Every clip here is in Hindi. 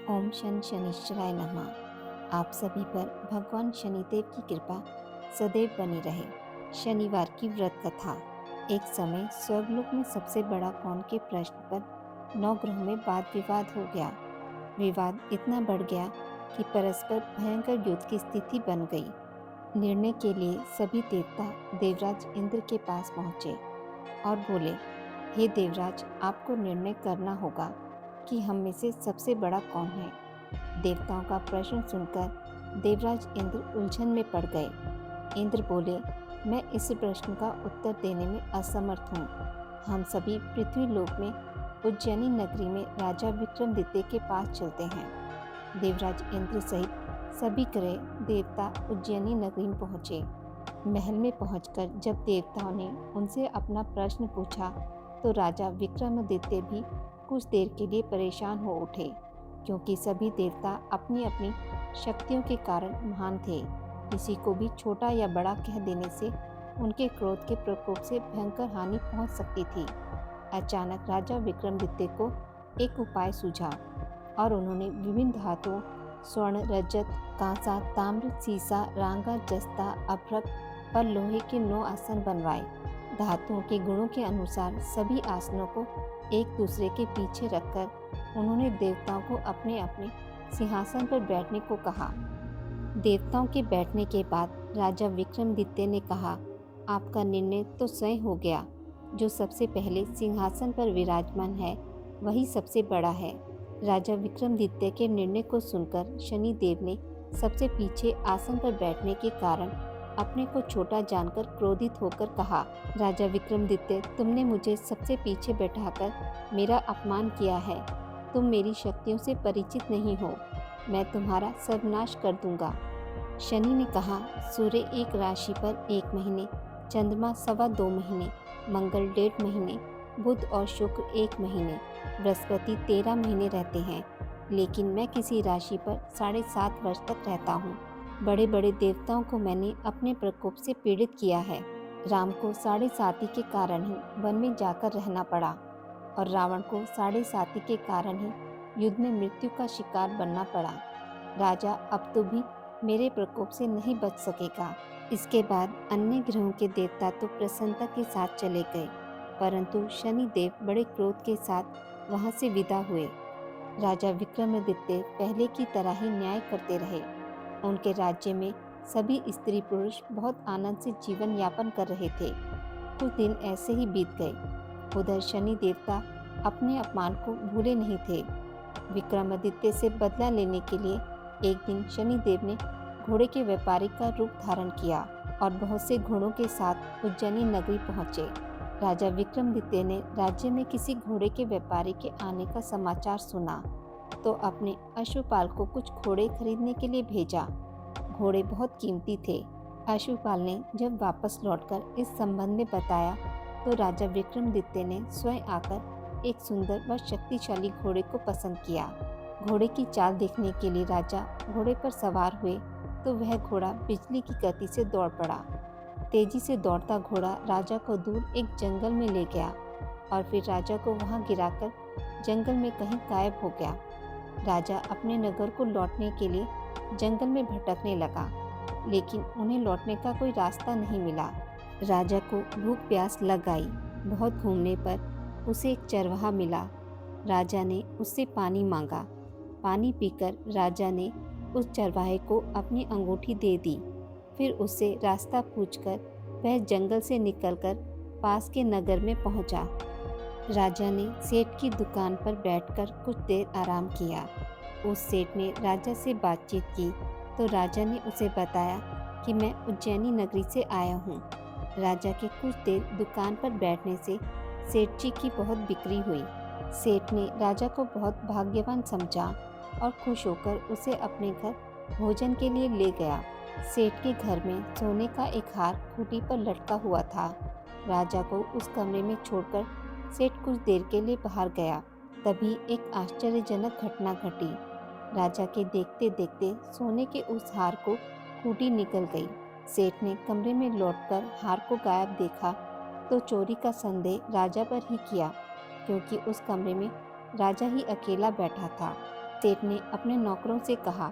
ओम शनिश्चराय नमः। आप सभी पर भगवान शनिदेव की कृपा सदैव बनी रहे। शनिवार की व्रत कथा। एक समय स्वर्गलोक में सबसे बड़ा कौन के प्रश्न पर 9 ग्रहों में वाद विवाद हो गया। विवाद इतना बढ़ गया कि परस्पर भयंकर युद्ध की स्थिति बन गई। निर्णय के लिए सभी देवता देवराज इंद्र के पास पहुंचे और बोले, हे देवराज, आपको निर्णय करना होगा कि हम में से सबसे बड़ा कौन है। देवताओं का प्रश्न सुनकर देवराज इंद्र उलझन में पड़ गए। इंद्र बोले, मैं इस प्रश्न का उत्तर देने में असमर्थ हूँ। हम सभी पृथ्वी लोक में उज्जैनी नगरी में राजा विक्रमादित्य के पास चलते हैं। देवराज इंद्र सहित सभी ग्रह देवता उज्जैनी नगरी में पहुँचे। महल में पहुंचकर जब देवताओं ने उनसे अपना प्रश्न पूछा तो राजा विक्रमादित्य भी कुछ देर के लिए परेशान हो उठे, क्योंकि सभी देवता अपनी अपनी शक्तियों के कारण महान थे। किसी को भी छोटा या बड़ा कह देने से उनके क्रोध के प्रकोप से भयंकर हानि पहुंच सकती थी। अचानक राजा विक्रमादित्य को एक उपाय सूझा और उन्होंने विभिन्न धातुओं स्वर्ण, रजत, कांसा, ताम्र, सीसा, रांगा, जस्ता, अभ्रक पर लोहे के 9 आसन बनवाए। धातुओं के गुणों के अनुसार सभी आसनों को एक दूसरे के पीछे रखकर उन्होंने देवताओं को अपने अपने सिंहासन पर बैठने को कहा। देवताओं के बैठने के बाद राजा विक्रमादित्य ने कहा, आपका निर्णय तो स्वयं हो गया। जो सबसे पहले सिंहासन पर विराजमान है वही सबसे बड़ा है। राजा विक्रमादित्य के निर्णय को सुनकर शनिदेव ने सबसे पीछे आसन पर बैठने के कारण अपने को छोटा जानकर क्रोधित होकर कहा, राजा विक्रमादित्य, तुमने मुझे सबसे पीछे बैठाकर मेरा अपमान किया है। तुम मेरी शक्तियों से परिचित नहीं हो। मैं तुम्हारा सर्वनाश कर दूंगा। शनि ने कहा, सूर्य एक राशि पर 1 महीने, चंद्रमा 2.25 महीने, मंगल 1.5 महीने, बुध और शुक्र 1 महीने, बृहस्पति 13 महीने रहते हैं, लेकिन मैं किसी राशि पर 7.5 वर्ष तक रहता हूँ। बड़े बड़े देवताओं को मैंने अपने प्रकोप से पीड़ित किया है। राम को 7.5 के कारण ही वन में जाकर रहना पड़ा और रावण को 7.5 के कारण ही युद्ध में मृत्यु का शिकार बनना पड़ा। राजा अब तो भी मेरे प्रकोप से नहीं बच सकेगा। इसके बाद अन्य ग्रहों के देवता तो प्रसन्नता के साथ चले गए, परंतु शनिदेव बड़े क्रोध के साथ वहां से विदा हुए। राजा विक्रमादित्य पहले की तरह ही न्याय करते रहे। उनके राज्य में सभी स्त्री पुरुष बहुत आनंद से जीवन यापन कर रहे थे। कुछ दिन ऐसे ही बीत गए। उधर शनि देवता अपने अपमान को भूले नहीं थे। विक्रमादित्य से बदला लेने के लिए एक दिन शनिदेव ने घोड़े के व्यापारी का रूप धारण किया और बहुत से घोड़ों के साथ उज्जैनी नगरी पहुंचे। राजा विक्रमादित्य ने राज्य में किसी घोड़े के व्यापारी के आने का समाचार सुना तो अपने अश्वपाल को कुछ घोड़े खरीदने के लिए भेजा। घोड़े बहुत कीमती थे। अश्वपाल ने जब वापस लौटकर इस संबंध में बताया तो राजा विक्रमादित्य ने स्वयं आकर एक सुंदर व शक्तिशाली घोड़े को पसंद किया। घोड़े की चाल देखने के लिए राजा घोड़े पर सवार हुए तो वह घोड़ा बिजली की गति से दौड़ पड़ा। तेजी से दौड़ता घोड़ा राजा को दूर एक जंगल में ले गया और फिर राजा को वहां गिराकर जंगल में कहीं गायब हो गया। राजा अपने नगर को लौटने के लिए जंगल में भटकने लगा, लेकिन उन्हें लौटने का कोई रास्ता नहीं मिला। राजा को भूख प्यास लग आई। बहुत घूमने पर उसे एक चरवाहा मिला। राजा ने उससे पानी मांगा। पानी पीकर राजा ने उस चरवाहे को अपनी अंगूठी दे दी। फिर उससे रास्ता पूछकर वह जंगल से निकलकर पास के नगर में पहुंचा। राजा ने सेठ की दुकान पर बैठकर कुछ देर आराम किया। उस सेठ ने राजा से बातचीत की तो राजा ने उसे बताया कि मैं उज्जैनी नगरी से आया हूँ। राजा के कुछ देर दुकान पर बैठने से सेठ जी की बहुत बिक्री हुई। सेठ ने राजा को बहुत भाग्यवान समझा और खुश होकर उसे अपने घर भोजन के लिए ले गया। सेठ के घर में सोने का एक हार खूंटी पर लटका हुआ था। राजा को उस कमरे में छोड़कर सेठ कुछ देर के लिए बाहर गया। तभी एक आश्चर्यजनक घटना घटी। राजा के देखते देखते सोने के उस हार को खूंटी निकल गई। सेठ ने कमरे में लौटकर हार को गायब देखा तो चोरी का संदेह राजा पर ही किया, क्योंकि उस कमरे में राजा ही अकेला बैठा था। सेठ ने अपने नौकरों से कहा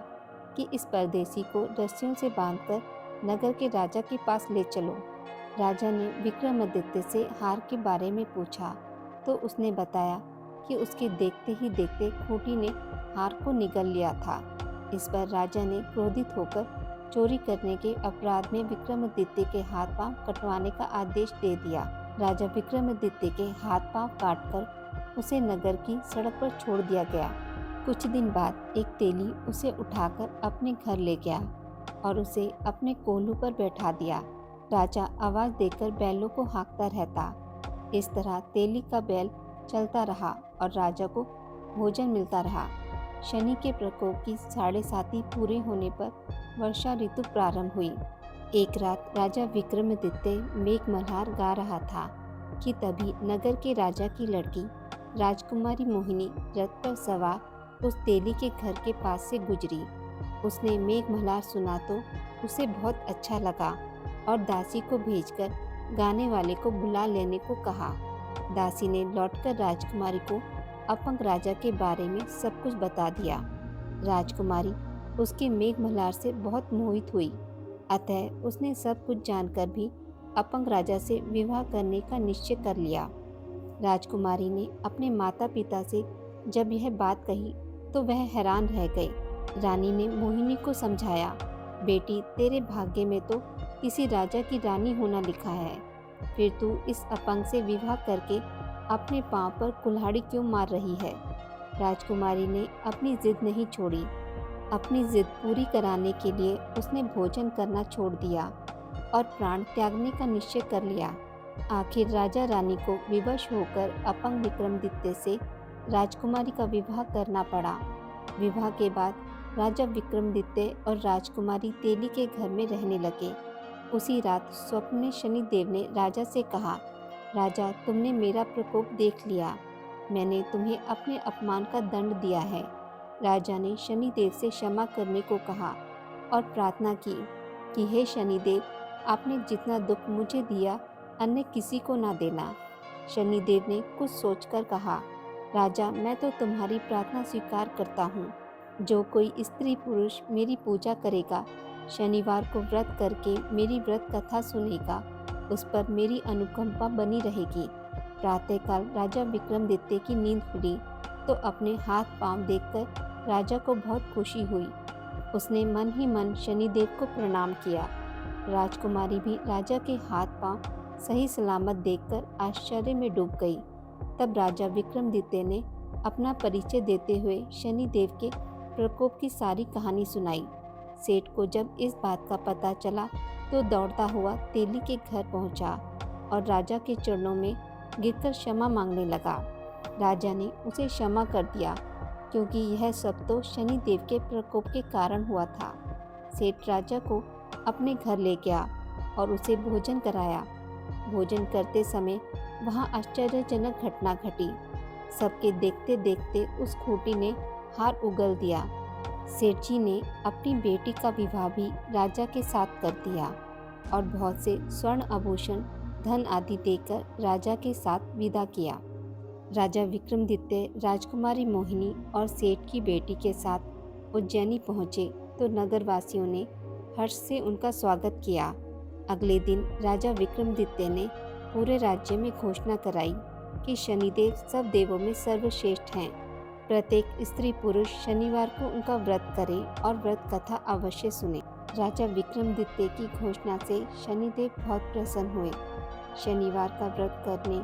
कि इस परदेसी को रस्सियों से बांधकर नगर के राजा के पास ले चलो। राजा ने विक्रमादित्य से हार के बारे में पूछा तो उसने बताया कि उसके देखते ही देखते खूंटी ने हार को निगल लिया था। इस पर राजा ने क्रोधित होकर चोरी करने के अपराध में विक्रमादित्य के हाथ पांव कटवाने का आदेश दे दिया। राजा विक्रमादित्य के हाथ पांव काटकर उसे नगर की सड़क पर छोड़ दिया गया। कुछ दिन बाद एक तेली उसे उठाकर अपने घर ले गया और उसे अपने कोल्हू पर बैठा दिया। राजा आवाज देकर बैलों को हाँकता रहता। इस तरह तेली का बैल चलता रहा और राजा को भोजन मिलता रहा। शनि के प्रकोप की 7.5 पूरे होने पर वर्षा ऋतु प्रारंभ हुई। एक रात राजा विक्रमादित्य मेघमल्हार गा रहा था कि तभी नगर के राजा की लड़की राजकुमारी मोहिनी रथ पर सवार उस तेली के घर के पास से गुजरी। उसने मेघमल्हार सुना तो उसे बहुत अच्छा लगा और दासी को भेजकर गाने वाले को बुला लेने को कहा। दासी ने लौटकर राजकुमारी को अपंग राजा के बारे में सब कुछ बता दिया। राजकुमारी उसके मेघमल्हार से बहुत मोहित हुई, अतः उसने सब कुछ जानकर भी अपंग राजा से विवाह करने का निश्चय कर लिया। राजकुमारी ने अपने माता पिता से जब यह बात कही तो वह हैरान रह गए। रानी ने मोहिनी को समझाया, बेटी तेरे भाग्य में तो किसी राजा की रानी होना लिखा है, फिर तू इस अपंग से विवाह करके अपने पांव पर कुल्हाड़ी क्यों मार रही है। राजकुमारी ने अपनी जिद नहीं छोड़ी। अपनी जिद पूरी कराने के लिए उसने भोजन करना छोड़ दिया और प्राण त्यागने का निश्चय कर लिया। आखिर राजा रानी को विवश होकर अपंग विक्रमादित्य से राजकुमारी का विवाह करना पड़ा। विवाह के बाद राजा विक्रमादित्य और राजकुमारी तेली के घर में रहने लगे। उसी रात स्वप्न में शनिदेव ने राजा से कहा, राजा तुमने मेरा प्रकोप देख लिया, मैंने तुम्हें अपने अपमान का दंड दिया है। राजा ने शनिदेव से क्षमा करने को कहा और प्रार्थना की कि हे शनिदेव, आपने जितना दुख मुझे दिया अन्य किसी को ना देना। शनिदेव ने कुछ सोचकर कहा, राजा मैं तो तुम्हारी प्रार्थना स्वीकार करता हूँ। जो कोई स्त्री पुरुष मेरी पूजा करेगा, शनिवार को व्रत करके मेरी व्रत कथा सुनेगा, उस पर मेरी अनुकंपा बनी रहेगी। प्रातःकाल राजा विक्रमादित्य की नींद खुली तो अपने हाथ पांव देखकर राजा को बहुत खुशी हुई। उसने मन ही मन शनिदेव को प्रणाम किया। राजकुमारी भी राजा के हाथ पांव सही सलामत देखकर आश्चर्य में डूब गई। तब राजा विक्रमादित्य ने अपना परिचय देते हुए शनिदेव के प्रकोप की सारी कहानी सुनाई। सेठ को जब इस बात का पता चला तो दौड़ता हुआ तेली के घर पहुंचा और राजा के चरणों में गिरकर क्षमा मांगने लगा। राजा ने उसे क्षमा कर दिया क्योंकि यह सब तो शनिदेव के प्रकोप के कारण हुआ था। सेठ राजा को अपने घर ले गया और उसे भोजन कराया। भोजन करते समय वहाँ आश्चर्यजनक घटना घटी। सबके देखते देखते उस खूंटी ने हार उगल दिया। सेठ जी ने अपनी बेटी का विवाह भी राजा के साथ कर दिया और बहुत से स्वर्ण आभूषण धन आदि देकर राजा के साथ विदा किया। राजा विक्रमादित्य राजकुमारी मोहिनी और सेठ की बेटी के साथ उज्जैनी पहुँचे तो नगरवासियों ने हर्ष से उनका स्वागत किया। अगले दिन राजा विक्रमादित्य ने पूरे राज्य में घोषणा कराई कि शनिदेव सब देवों में सर्वश्रेष्ठ हैं। प्रत्येक स्त्री पुरुष शनिवार को उनका व्रत करे और व्रत कथा अवश्य सुने। राजा विक्रमादित्य की घोषणा से शनिदेव बहुत प्रसन्न हुए। शनिवार का व्रत करने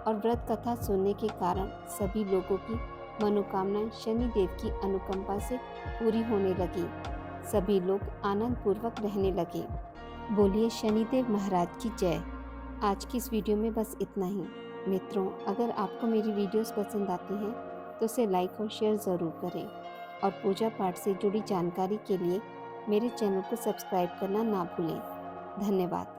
और व्रत कथा सुनने के कारण सभी लोगों की मनोकामनाएं शनिदेव की अनुकंपा से पूरी होने लगी। सभी लोग आनंद पूर्वक रहने लगे। बोलिए शनिदेव महाराज की जय। आज की इस वीडियो में बस इतना ही। मित्रों, अगर आपको मेरी वीडियोस पसंद आती हैं तो उसे लाइक और शेयर ज़रूर करें और पूजा पाठ से जुड़ी जानकारी के लिए मेरे चैनल को सब्सक्राइब करना ना भूलें। धन्यवाद।